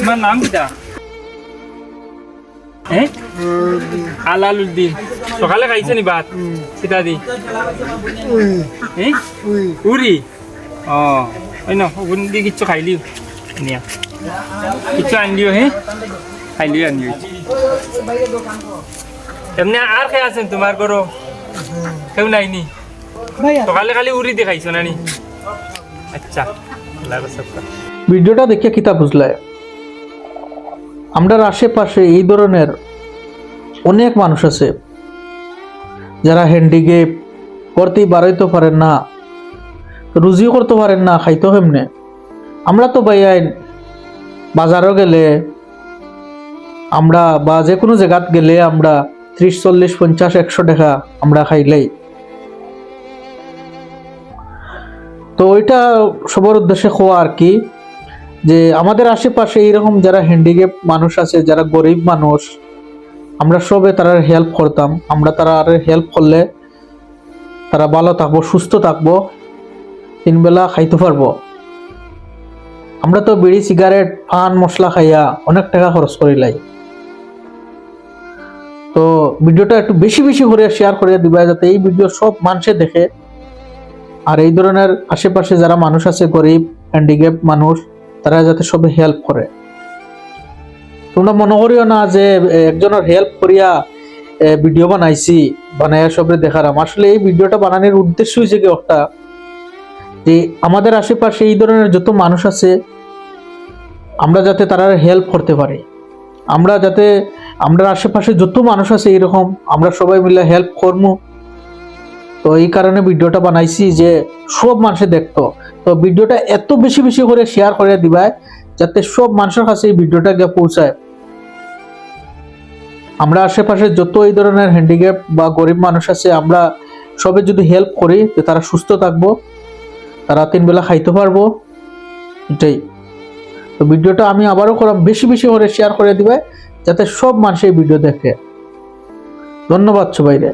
তোমার নাম কিটা? হ্যাঁ, আলালউদ্দিন। সকালে খাইছো নি ভাত? সেটা দি উরি। ওই ন ওগুন দিয়ে কিচ্ছু খাইলিও নিয়া, কিচ্ছু আনলিও। হ্যাঁ, খাইলিও আনলিও। এমনি আর খেয়ে আছেন তোমার করো? কেউ নাইনি? সকালে খালি উড়ি দিয়ে খাইছো না নি? আচ্ছা, ভিডিওটা দেখে কিতা বুঝলে? আমরা আশেপাশে এই ধরনের অনেক মানুষ আছে যারা হ্যান্ডিক্যাপ, করতেই বাড়াইতে পারেন না, রুজিও করতে পারেন না, খাইতে কেমনে? আমরা তো ভাইয়াই বাজারও গেলে আমরা বা যে কোনো জায়গাত গেলে আমরা 30, 40, 50, 100 টাকা আমরা খাইলেই তো ওইটা সবার উদ্দেশ্যে খোয়া আর কি, যে আমাদের আশেপাশে এইরকম যারা হ্যান্ডিক্যাপ মানুষ আছে, যারা গরিব মানুষ, আমরা সবে তারা হেল্প করতাম। আমরা তারা হেল্প করলে তারা ভালো থাকবো, সুস্থ থাকবো, 3 বেলা খাইতে পারবো। আমরা তো বিড়ি, সিগারেট, পান মশলা খাইয়া অনেক টাকা খরচ করিলাই। তো ভিডিওটা একটু বেশি বেশি করে শেয়ার করে দিবা, যাতে এই ভিডিও সব মানুষে দেখে। আর এই ধরনের আশেপাশে যারা মানুষ আছে, গরিব হ্যান্ডিক্যাপ মানুষ, তারা যাতে সবে হেল্প করে। তোমরা মনে করিও না যে একজনের হেল্প করিয়া ভিডিও বানাইছি, বানাইয়া সবে দেখারাম। আসলে এই ভিডিওটা বানানোর উদ্দেশ্য হয়েছে কি একটা, যে আমাদের আশেপাশে এই ধরনের যত মানুষ আছে আমরা যাতে তারা হেল্প করতে পারি। আমরা যাতে আমরা আশেপাশে যত মানুষ আছে এইরকম আমরা সবাই মিলে হেল্প করবো। তো এই কারণে ভিডিওটা বানাইছি যে সব মানুষে দেখতো। তো ভিডিওটা এত বেশি বেশি করে শেয়ার করে দিবাই যাতে সব মানুষের কাছে এই ভিডিওটা গিয়ে পৌঁছায়। আমরা আশেপাশে যত এই ধরনের হ্যান্ডিক্যাপ বা গরিব মানুষ আছে আমরা সবে যদি হেল্প করি, তো তারা সুস্থ থাকবো, তারা 3 বেলা খাইতে পারবো, এটাই। তো ভিডিওটা আমি আবারও বেশি বেশি করে শেয়ার করে দিবে যাতে সব মানুষ এই ভিডিও দেখে। ধন্যবাদ সবাইকে।